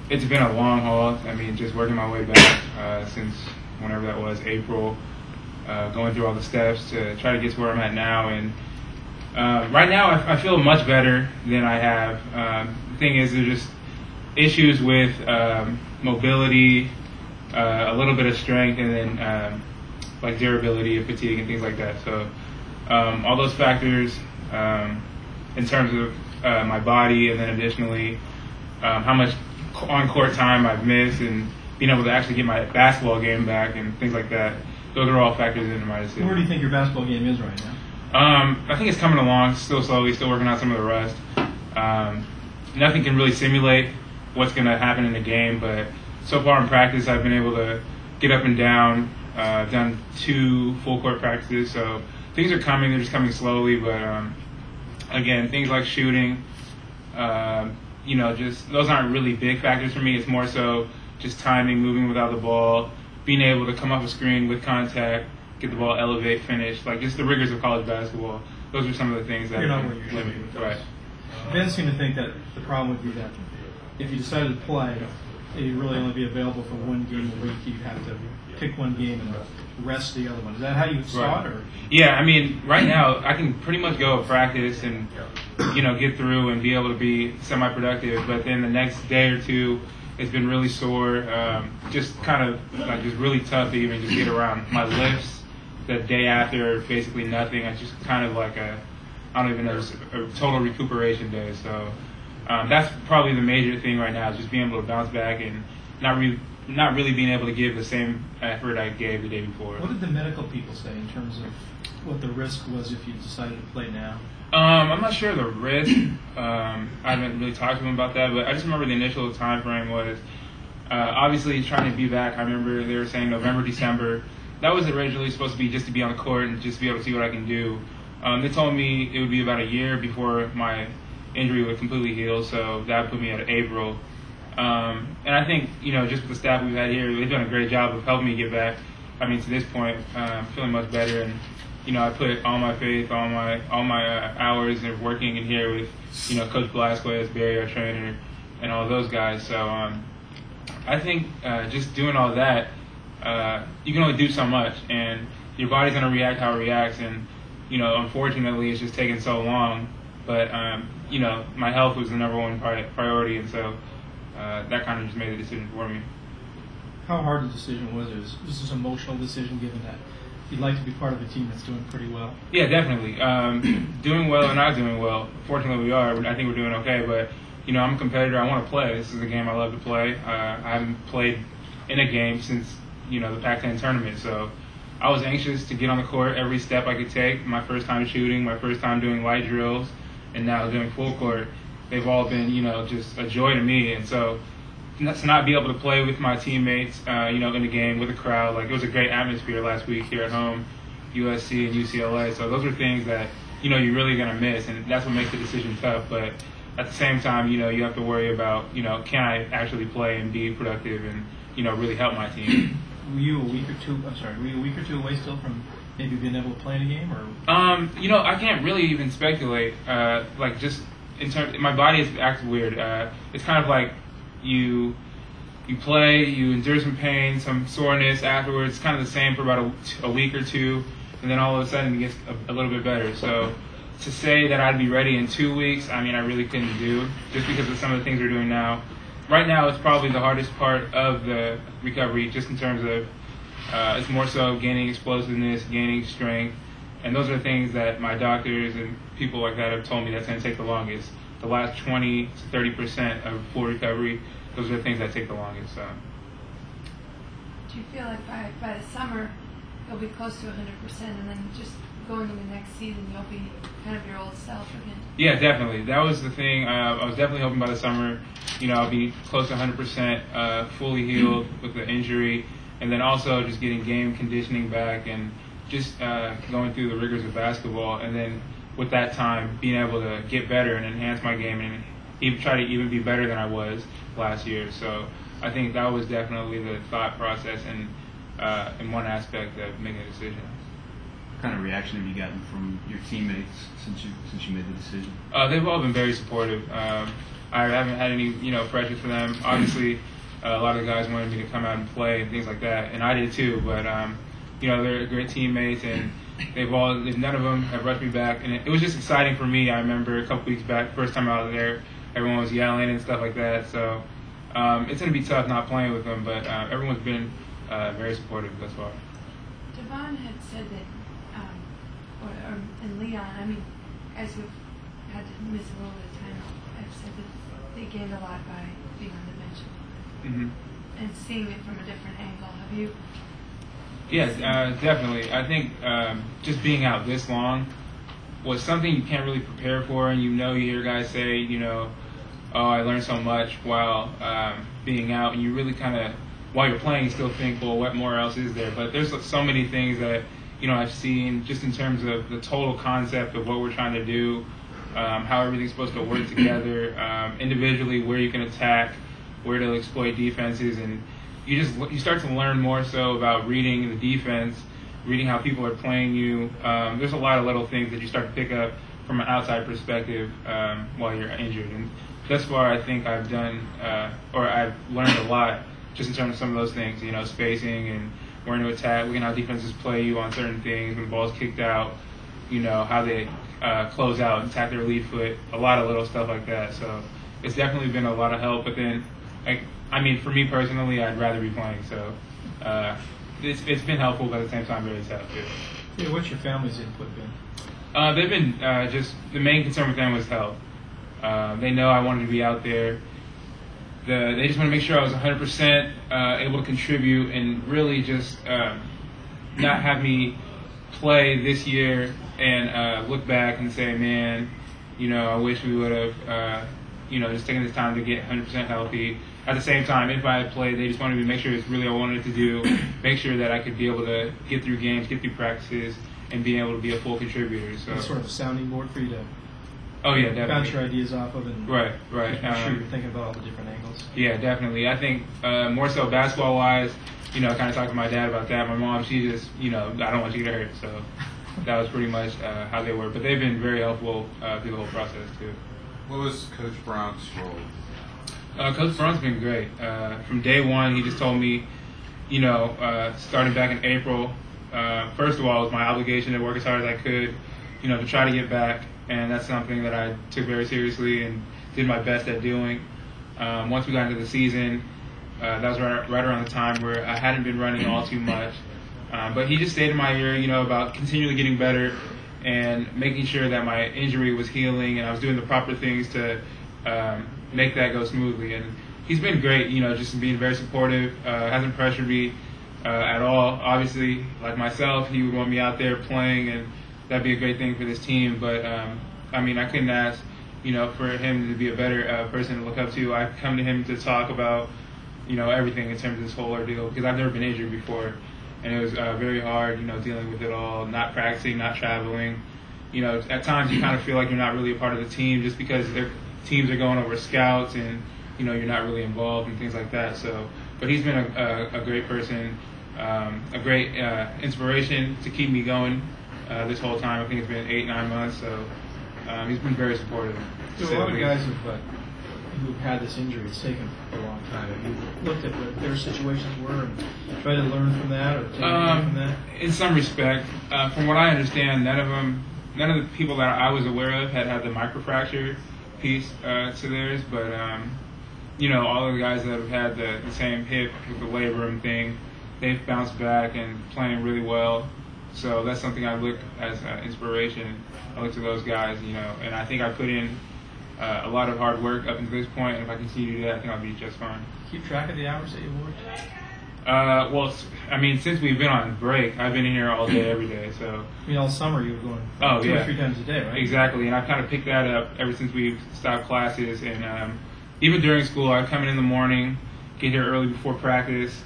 it's been a long haul. I mean, just working my way back since whenever that was, April, going through all the steps to try to get to where I'm at now. And right now, I feel much better than I have. The thing is, there's just issues with mobility, a little bit of strength, and then like durability and fatigue and things like that. So all those factors in terms of my body, and then additionally how much on-court time I've missed, and being able to actually get my basketball game back and things like that. Those are all factors into my decision. Where do you think your basketball game is right now? I think it's coming along still slowly, still working out some of the rust. Nothing can really simulate what's going to happen in the game, but so far in practice I've been able to get up and down. I've done 2 full-court practices, so things are coming. They're just coming slowly, but again, things like shooting, just those aren't really big factors for me. It's more so just timing, moving without the ball, being able to come off a screen with contact, get the ball, elevate, finish, like just the rigors of college basketball. Those are some of the things that you're not where you should be with those. Right. Ben seemed to think that the problem would be that if you decided to play, you'd really only be available for 1 game a week. You'd have to pick 1 game and rest the other one. Is that how you saw it? Or? Yeah, I mean, right now I can pretty much go practice and get through and be able to be semi-productive. But then the next day or two, it's been really sore. Just kind of like just really tough to even just get around. My lifts the day after, basically nothing. It's just kind of like I don't even know, a total recuperation day. So that's probably the major thing right now, is just being able to bounce back and not really being able to give the same effort I gave the day before. What did the medical people say in terms of what the risk was if you decided to play now? I'm not sure the risk. I haven't really talked to them about that, but I just remember the initial time frame was obviously trying to be back. I remember they were saying November, December. That was originally supposed to be just to be on the court and just be able to see what I can do. They told me it would be about a year before my injury would completely heal, so that put me at April. And I think, just with the staff we've had here, they've done a great job of helping me get back. I mean, to this point, feeling much better, and I put all my faith, all my hours of working in here with, Coach Blasquez, Barry, our trainer, and all those guys. So I think just doing all that, you can only do so much, and your body's gonna react how it reacts, and unfortunately, it's just taken so long. But my health was the number one priority, and so that kind of just made the decision for me. How hard the decision was? Was this an emotional decision, given that you'd like to be part of a team that's doing pretty well? Yeah, definitely. Doing well or not doing well. Fortunately, we are. I think we're doing okay. But I'm a competitor. I want to play. This is a game I love to play. I haven't played in a game since the Pac-10 tournament. So I was anxious to get on the court every step I could take. My first time shooting, my first time doing light drills, and now doing full court. They've all been, just a joy to me. And so to not be able to play with my teammates, in the game with the crowd, like it was a great atmosphere last week here at home, USC and UCLA. So those are things that, you're really going to miss, and that's what makes the decision tough. But at the same time, you have to worry about, can I actually play and be productive and, really help my team. Were you a week or two away still from maybe being able to play in a game, or? I can't really even speculate. Just in terms, my body acts weird. It's kind of like you play, you endure some pain, some soreness afterwards. It's kind of the same for about a week or two, and then all of a sudden it gets a little bit better. So to say that I'd be ready in 2 weeks, I really couldn't do, just because of some of the things we're doing now. Right now, it's probably the hardest part of the recovery, just in terms of it's more so gaining explosiveness, gaining strength, and those are things that my doctors and people like that have told me that's going to take the longest. The last 20 to 30% of full recovery, those are the things that take the longest. So. Do you feel like by the summer you'll be close to 100%, and then just going into next season you'll be kind of your old self again? Yeah, definitely. That was the thing. I was definitely hoping by the summer, I'll be close to 100%, fully healed with the injury, and then also just getting game conditioning back and just going through the rigors of basketball, and then with that time being able to get better and enhance my game and even try to even be better than I was last year. So I think that was definitely the thought process and in one aspect of making a decision. What kind of reaction have you gotten from your teammates since you made the decision? They've all been very supportive. I haven't had any, pressure for them. Obviously, a lot of the guys wanted me to come out and play and things like that, and I did too. But they're great teammates, and none of them have rushed me back, and it was just exciting for me. I remember a couple weeks back, first time I was there, everyone was yelling and stuff like that. So it's going to be tough not playing with them, but everyone's been very supportive thus far. Devon had said that, and Leon, guys who've had to miss a little bit of time have said that they gained a lot by being on the bench and seeing it from a different angle. Have you? Yes, definitely. I think just being out this long was something you can't really prepare for, and you hear guys say, oh, I learned so much while being out, and you really kind of, while you're playing, you still think, well, what more else is there? But there's so many things that, I've seen just in terms of the total concept of what we're trying to do, how everything's supposed to work together, individually, where you can attack, where to exploit defenses, and you start to learn more so about reading the defense, reading how people are playing you. There's a lot of little things that you start to pick up from an outside perspective while you're injured. And thus far, I think I've done, or I've learned a lot just in terms of some of those things, spacing and where to attack, looking how defenses play you on certain things, when the ball's kicked out, how they close out and attack their lead foot, a lot of little stuff like that. So it's definitely been a lot of help. But then, for me personally, I'd rather be playing. So it's been helpful, but at the same time, very tough too. Yeah, what's your family's input been? They've been just the main concern with them was health. They know I wanted to be out there. They just want to make sure I was 100% able to contribute and really just not have me play this year and look back and say, man, I wish we would have, just taken this time to get 100% healthy. At the same time, if I had played, they just wanted me to make sure it's really what I wanted to do, make sure that I could be able to get through games, get through practices, and be able to be a full contributor. So it's sort of a sounding board for you to definitely bounce your ideas off of, and right. Make sure you're thinking about all the different angles. Yeah, definitely. I think more so basketball-wise, kind of talking to my dad about that. My mom, she just, I don't want you to get hurt. So that was pretty much how they were. But they've been very helpful through the whole process too. What was Coach Brown's role? Coach Brown's been great. From day one, he just told me, starting back in April, first of all, it was my obligation to work as hard as I could, to try to get back. And that's something that I took very seriously and did my best at doing. Once we got into the season, that was right around the time where I hadn't been running all too much. But he just stayed in my ear, about continually getting better and making sure that my injury was healing and I was doing the proper things to make that go smoothly. And he's been great, just being very supportive, hasn't pressured me at all. Obviously, like myself, he would want me out there playing, and that'd be a great thing for this team. But, I couldn't ask, for him to be a better person to look up to. I've come to him to talk about, everything in terms of this whole ordeal, because I've never been injured before. And it was very hard, dealing with it all, not practicing, not traveling. At times you kind of feel like you're not really a part of the team just because their teams are going over scouts and, you're not really involved and things like that. So, but he's been a great person, a great inspiration to keep me going this whole time. I think it's been 8-9 months, so he's been very supportive. So a lot of guys who've had this injury, it's taken a long time. Have you looked at what their situations were and tried to learn from that or take away from that? In some respect, from what I understand, none of the people that I was aware of had the microfracture piece to theirs, but all of the guys that have had the same hip with the labrum thing, they've bounced back and playing really well. So that's something I look as inspiration. I look to those guys, and I think I put in a lot of hard work up until this point, and if I continue to do that, I think I'll be just fine. Keep track of the hours that you worked? Since we've been on break, I've been in here all day, every day. So all summer you were going 2 or 3 times a day, right? Exactly, and I've kind of picked that up ever since we've stopped classes. And even during school, I'd come in the morning, get here early before practice,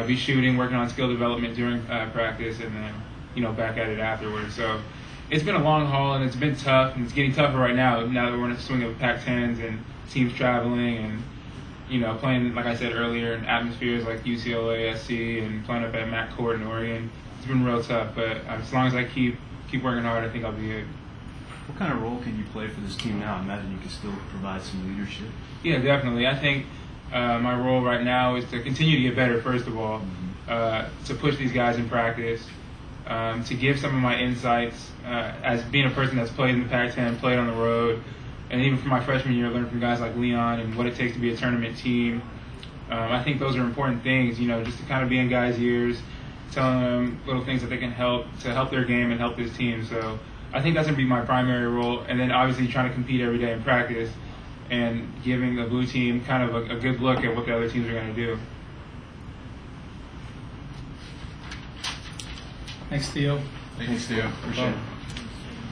be shooting, working on skill development during practice, and then back at it afterwards. So it's been a long haul, and it's been tough, and it's getting tougher right now. Now that we're in a swing of Pac-10s and teams traveling, and playing, like I said earlier, in atmospheres like UCLA, SC, and playing up at Mac Court in Oregon. It's been real tough, but as long as I keep working hard, I think I'll be good. What kind of role can you play for this team now? I imagine you can still provide some leadership. Yeah, definitely. I think my role right now is to continue to get better, first of all, to push these guys in practice, to give some of my insights as being a person that's played in the Pac-10, played on the road, and even from my freshman year, learned from guys like Leon and what it takes to be a tournament team. I think those are important things, just to kind of be in guys' ears, telling them little things that they can help to help their game and help this team. So I think that's going to be my primary role. And then obviously trying to compete every day in practice and giving the blue team kind of a good look at what the other teams are going to do. Thanks, Theo. Thanks, Theo. Appreciate it.